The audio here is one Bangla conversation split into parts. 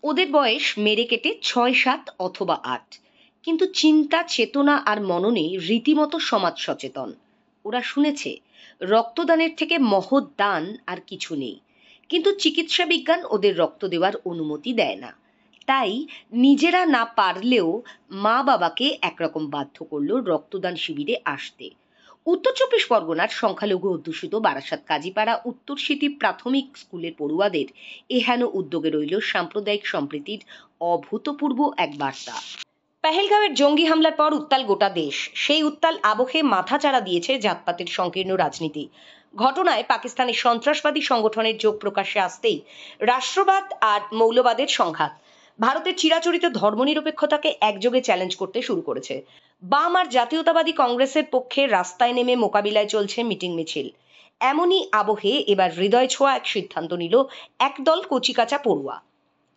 ওদের বয়স মেরে কেটে ৬-৭ অথবা ৮, কিন্তু চিন্তা চেতনা আর মননে রীতিমতো সমাজ সচেতন। ওরা শুনেছে রক্তদানের থেকে মহৎ দান আর কিছু নেই, কিন্তু চিকিৎসা বিজ্ঞান ওদের রক্ত দেওয়ার অনুমতি দেয় না। তাই নিজেরা না পারলেও মা বাবাকে একরকম বাধ্য করলো রক্তদান শিবিরে আসতে। উত্তর চব্বিশ পরগনার সংখ্যালঘু অধ্যুষিত বারাসাত কাজীপাড়া উত্তর সিটি প্রাথমিক স্কুলের পড়ুয়াদের এহেন উদ্যোগে রইল সাম্প্রদায়িক সম্প্রীতির অভূতপূর্ব এক বার্তা। পেহেলগাঁওয়ের জঙ্গি হামলার পর উত্তাল গোটা দেশ। সেই উত্তাল আবহে মাথাচাড়া দিয়েছে জাতপাতের সংকীর্ণ রাজনীতি। ঘটনায় পাকিস্তানের সন্ত্রাসবাদী সংগঠনের যোগ প্রকাশ্যে আসতেই রাষ্ট্রবাদ আর মৌলবাদের সংঘাত ভারতের চিরাচরিত ধর্মনিরপেক্ষতাকে একযোগে চ্যালেঞ্জ করতে শুরু করেছে। বাম আর জাতীয়তাবাদী কংগ্রেসের পক্ষে রাস্তায় নেমে মোকাবিলায় চলছে মিটিং মিছিল। এমনই আবহে এবার হৃদয় ছোঁয়া এক সিদ্ধান্ত নিল একদল কচিকাঁচা পড়ুয়া।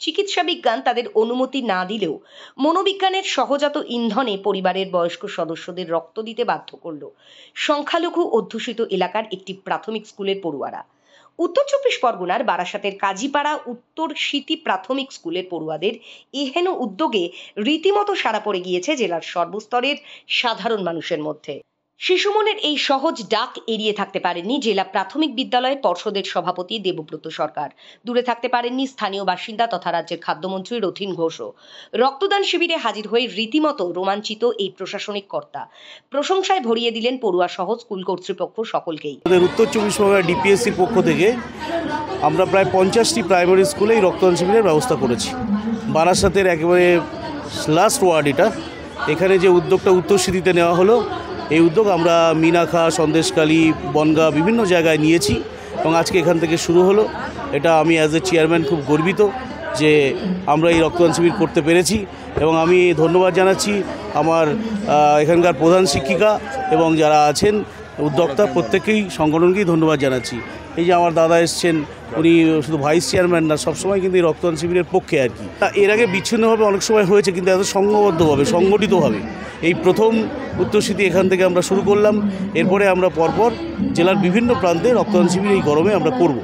চিকিৎসা বিজ্ঞান তাদের অনুমতি না দিলেও মনোবিজ্ঞানের সহজাত ইন্ধনে পরিবারের বয়স্ক সদস্যদের রক্ত দিতে বাধ্য করল সংখ্যালঘু অধ্যুষিত এলাকার একটি প্রাথমিক স্কুলের পড়ুয়ারা। উত্তর চব্বিশ পরগনার বারাসাতের কাজীপাড়া উত্তর সিটি প্রাথমিক স্কুলের পড়ুয়াদের এহেন উদ্যোগে রীতিমতো সাড়া পড়ে গিয়েছে জেলার সর্বস্তরের সাধারণ মানুষের মধ্যে। শিশুমনের এই সহজ ডাক এড়িয়ে থাকতে পারেননি জেলা প্রাথমিক বিদ্যালয় পর্ষদের সভাপতি দেবব্রত সরকার। দূরে থাকতে পারেননি স্থানীয় বাসিন্দা তথা রাজ্যের খাদ্যমন্ত্রী রথীন ঘোষও। রক্তদান শিবিরে হাজির হয়ে রীতিমতো রোমাঞ্চিত এই প্রশাসনিক কর্তা প্রশংসায় ভরিয়ে দিলেন পড়ুয়া সহ স্কুল কর্তৃপক্ষ সকলকেই। উত্তর চব্বিশ পরগনা ডিপিএসসির পক্ষ থেকে আমরা প্রায় 50টি প্রাইমারি স্কুলে এই রক্তদান শিবিরের ব্যবস্থা করেছি। বারাসাতের একেবারে লাস্ট ওয়ার্ড এটা। এখানে যে উদ্যোগটা উত্তর সিটিতে নেওয়া হলো, এই উদ্যোগ আমরা মিনাখা, সন্দেশখালী, বনগাঁ বিভিন্ন জায়গায় নিয়েছি এবং আজকে এখান থেকে শুরু হলো। এটা আমি অ্যাজ এ চেয়ারম্যান খুব গর্বিত যে আমরা এই রক্তদান শিবির করতে পেরেছি এবং আমি ধন্যবাদ জানাচ্ছি আমার এখানকার প্রধান শিক্ষিকা এবং যারা আছেন উদ্যোক্তা প্রত্যেকেই সংগঠনকেই ধন্যবাদ জানাচ্ছি। এই যে আমার দাদা এসছেন, উনি শুধু ভাইস চেয়ারম্যান না, সবসময় কিন্তু এই রক্তদান শিবিরের পক্ষে আর কি। এর আগে বিচ্ছিন্নভাবে অনেক সময় হয়েছে, কিন্তু এত সংঘবদ্ধভাবে সংগঠিতভাবে এই প্রথম উত্তর সিটি এখান থেকে আমরা শুরু করলাম। এরপরে আমরা পরপর জেলার বিভিন্ন প্রান্তে রক্তদান শিবির এই গরমে আমরা করব।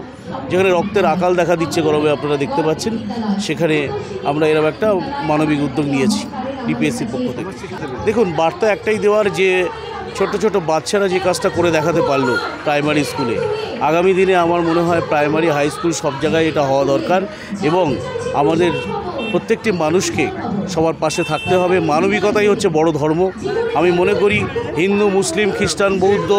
যেখানে রক্তের আকাল দেখা দিচ্ছে গরমে, আপনারা দেখতে পাচ্ছেন, সেখানে আমরা এরকম একটা মানবিক উদ্যোগ নিয়েছি ডিপিএসসির পক্ষ থেকে। দেখুন, বার্তা একটাই দেওয়ার যে ছোট ছোট বাচ্চারা যে কাজটা করে দেখাতে পারলো প্রাইমারি স্কুলে, আগামী দিনে আমার মনে হয় প্রাইমারি হাই স্কুল সব জায়গায় এটা হওয়া দরকার এবং আমাদের প্রত্যেকটি মানুষকে সবার পাশে থাকতে হবে। মানবিকতাই হচ্ছে বড় ধর্ম। আমি মনে করি হিন্দু, মুসলিম, খ্রিস্টান, বৌদ্ধ,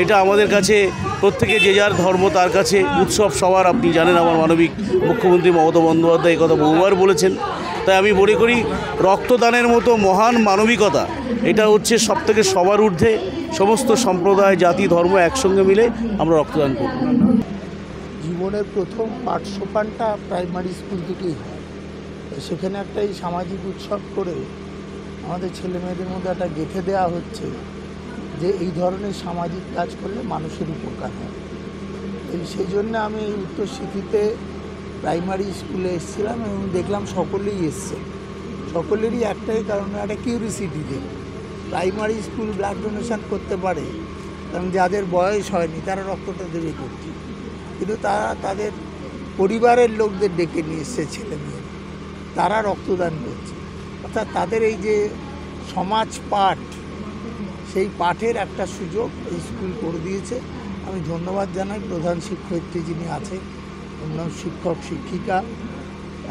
এটা আমাদের কাছে প্রত্যেকে যে যার ধর্ম তার কাছে উৎসব সবার। আপনি জানেন আমার মানবিক মুখ্যমন্ত্রী মমতা বন্দ্যোপাধ্যায় এই কথা বহুবার বলেছেন। তাই আমি মনে করি রক্তদানের মতো মহান মানবিকতা এটা হচ্ছে সবথেকে সবার ঊর্ধ্বে। সমস্ত সম্প্রদায়, জাতি, ধর্ম একসঙ্গে মিলে আমরা রক্তদান করব। জীবনের প্রথম পাঠসোপানটা প্রাইমারি স্কুল থেকেই হয়। সেখানে একটা এই সামাজিক উৎসব করে আমাদের ছেলে মেয়েদের মধ্যে একটা গেঁথে দেওয়া হচ্ছে যে এই ধরনের সামাজিক কাজ করলে মানুষের উপকার হয়। সেই জন্য আমি এই উত্তর সিটিতে প্রাইমারি স্কুলে এসেছিলাম এবং দেখলাম সকলেই এসছে। সকলেরই একটাই কারণ, একটা কিউরিসিটিতে প্রাইমারি স্কুল ব্লাড ডোনেশন করতে পারে, কারণ যাদের বয়স হয়নি তারা রক্তটা দেবে করছে, কিন্তু তারা তাদের পরিবারের লোকদের ডেকে নিয়ে এসছে, ছেলে মেয়ে তারা রক্তদান করছে। অর্থাৎ তাদের এই যে সমাজ পাঠ, সেই পাঠের একটা সুযোগ এই স্কুল করে দিয়েছে। আমি ধন্যবাদ জানাই প্রধান শিক্ষয়িত্রী যিনি আছে, অন্য শিক্ষক শিক্ষিকা,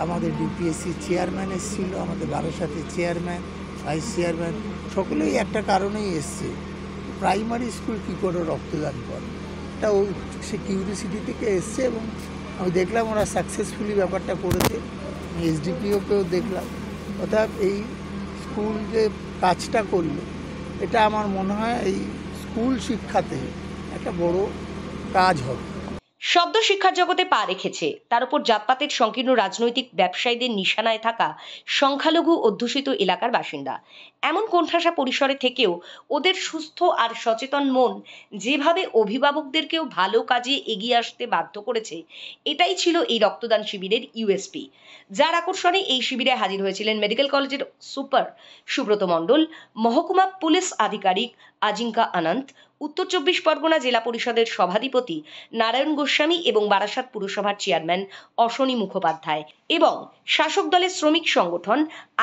আমাদের ডিপিএসসি চেয়ারম্যান এসেছিল, আমাদের বারাসাতের চেয়ারম্যান, ভাইস চেয়ারম্যান, সকলেই একটা কারণেই এসছে, প্রাইমারি স্কুল কী করে রক্তদান করে। এটা ও সে কিউরিসিটি থেকে এসছে এবং আমি দেখলাম ওরা সাকসেসফুলি ব্যাপারটা করেছে। এসডিপিওকেও দেখলাম। অর্থাৎ এই স্কুল যে কাজটা করলো, এটা আমার মনে হয় এই স্কুল শিক্ষাতে একটা বড় কাজ হবে। সদ্য শিক্ষার জগতে পা রেখেছে, তার উপর জাতপাতের সংকীর্ণ রাজনৈতিক ব্যবসায়ীদের নিশানায় থাকা সংখ্যালঘু অধ্যুষিত এলাকার বাসিন্দা। এমন কোণঠাসা পরিসরে থেকেও ওদের সুস্থ আর সচেতন মন যেভাবে অভিভাবকদেরকেও ভালো কাজে এগিয়ে আসতে বাধ্য করেছে, এটাই ছিল এই রক্তদান শিবিরের ইউএসপি। যার আকর্ষণে এই শিবিরে হাজির হয়েছিলেন মেডিকেল কলেজের সুপার সুব্রত মণ্ডল, মহকুমা পুলিশ আধিকারিক আজিঙ্কা আনন্ত, উত্তর চব্বিশ পরগনা জেলা পরিষদের সভাধিপতি নারায়ণ গোস্বামী এবং বারাসাত পুরসভার চেয়ারম্যান অশ্বনী মুখোপাধ্যায় এবং শাসক দলের শ্রমিক সংগঠন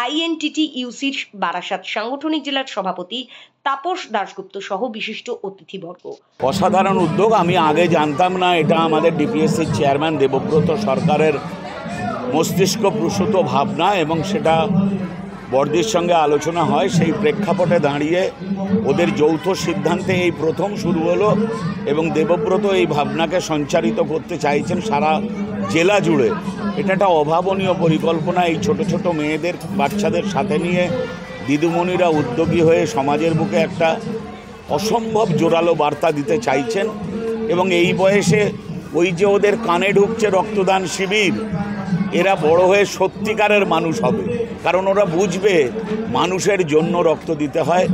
INTTUCর বারাসাত সাংগঠনিক জেলার সভাপতি তাপস দাশগুপ্ত সহ বিশিষ্ট অতিথিবর্গ। অসাধারণ উদ্যোগ। আমি আগে জানতাম না এটা আমাদের ডিপিএসসির চেয়ারম্যান দেবব্রত সরকারের মস্তিষ্ক প্রসূত ভাবনা, এবং সেটা বর্দির সঙ্গে আলোচনা হয়। সেই প্রেক্ষাপটে দাঁড়িয়ে ওদের যৌথ সিদ্ধান্তে এই প্রথম শুরু হলো, এবং দেবব্রত এই ভাবনাকে সঞ্চারিত করতে চাইছেন সারা জেলা জুড়ে। এটা একটা অভাবনীয় পরিকল্পনা। এই ছোট ছোট মেয়েদের, বাচ্চাদের সাথে নিয়ে দিদিমণিরা উদ্যোগী হয়ে সমাজের বুকে একটা অসম্ভব জোরালো বার্তা দিতে চাইছেন। এবং এই বয়সে ওই যে ওদের কানে ঢুকছে রক্তদান শিবির, এরা বড় হয়ে সত্যিকারের মানুষ হবে, কারণ ওরা বুঝবে মানুষের জন্য রক্ত দিতে হয়।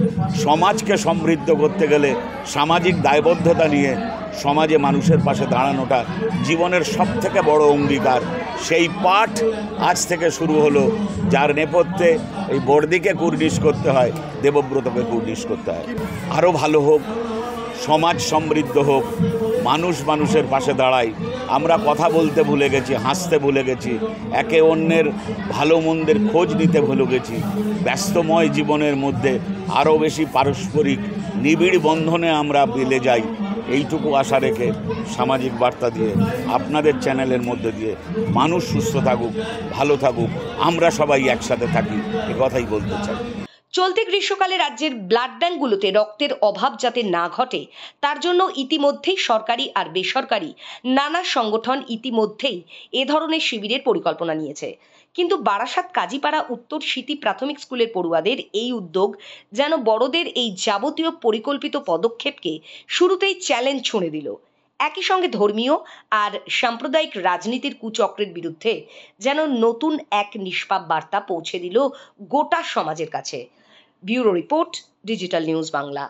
সমাজকে সমৃদ্ধ করতে গেলে সামাজিক দায়বদ্ধতা নিয়ে সমাজে মানুষের পাশে দাঁড়ানোটা জীবনের সবথেকে বড় অঙ্গীকার। সেই পাঠ আজ থেকে শুরু হলো, যার নেপথ্যে এই বর্দিকে কুর্নিশ করতে হয়, দেবব্রতকে কুর্নিশ করতে হয়। আরও ভালো হোক, সমাজ সমৃদ্ধ হোক, মানুষ মানুষের পাশে দাঁড়াই। আমরা কথা বলতে ভুলে গেছি, হাসতে ভুলে গেছি, একে অন্যের ভালো মন্দের খোঁজ নিতে ভুলে গেছি। ব্যস্তময় জীবনের মধ্যে আরও বেশি পারস্পরিক নিবিড় বন্ধনে আমরা মিলে যাই। এইটুকু আশা রেখে সামাজিক বার্তা দিয়ে আপনাদের চ্যানেলের মধ্যে দিয়ে মানুষ সুস্থ থাকুক, ভালো থাকুক, আমরা সবাই একসাথে থাকি, এ কথাই বলতে চাই। চলতি গ্রীষ্মকালে রাজ্যের ব্লাড ব্যাঙ্কগুলোতে রক্তের অভাব যাতে না ঘটে তার জন্য ইতিমধ্যেই সরকারি আর বেসরকারি নানা সংগঠন ইতিমধ্যেই এ ধরনের শিবিরের পরিকল্পনা নিয়েছে। কিন্তু বারাসাত কাজীপাড়া উত্তর সিটি প্রাথমিক স্কুলের পড়ুয়াদের এই উদ্যোগ যেন বড়দের এই যাবতীয় পরিকল্পিত পদক্ষেপকে শুরুতেই চ্যালেঞ্জ ছুঁড়ে দিল। একই সঙ্গে ধর্মীয় আর সাম্প্রদায়িক রাজনীতির কুচক্রের বিরুদ্ধে যেন নতুন এক নিষ্পাপ বার্তা পৌঁছে দিল গোটা সমাজের কাছে। Bureau report, digital news Bangla.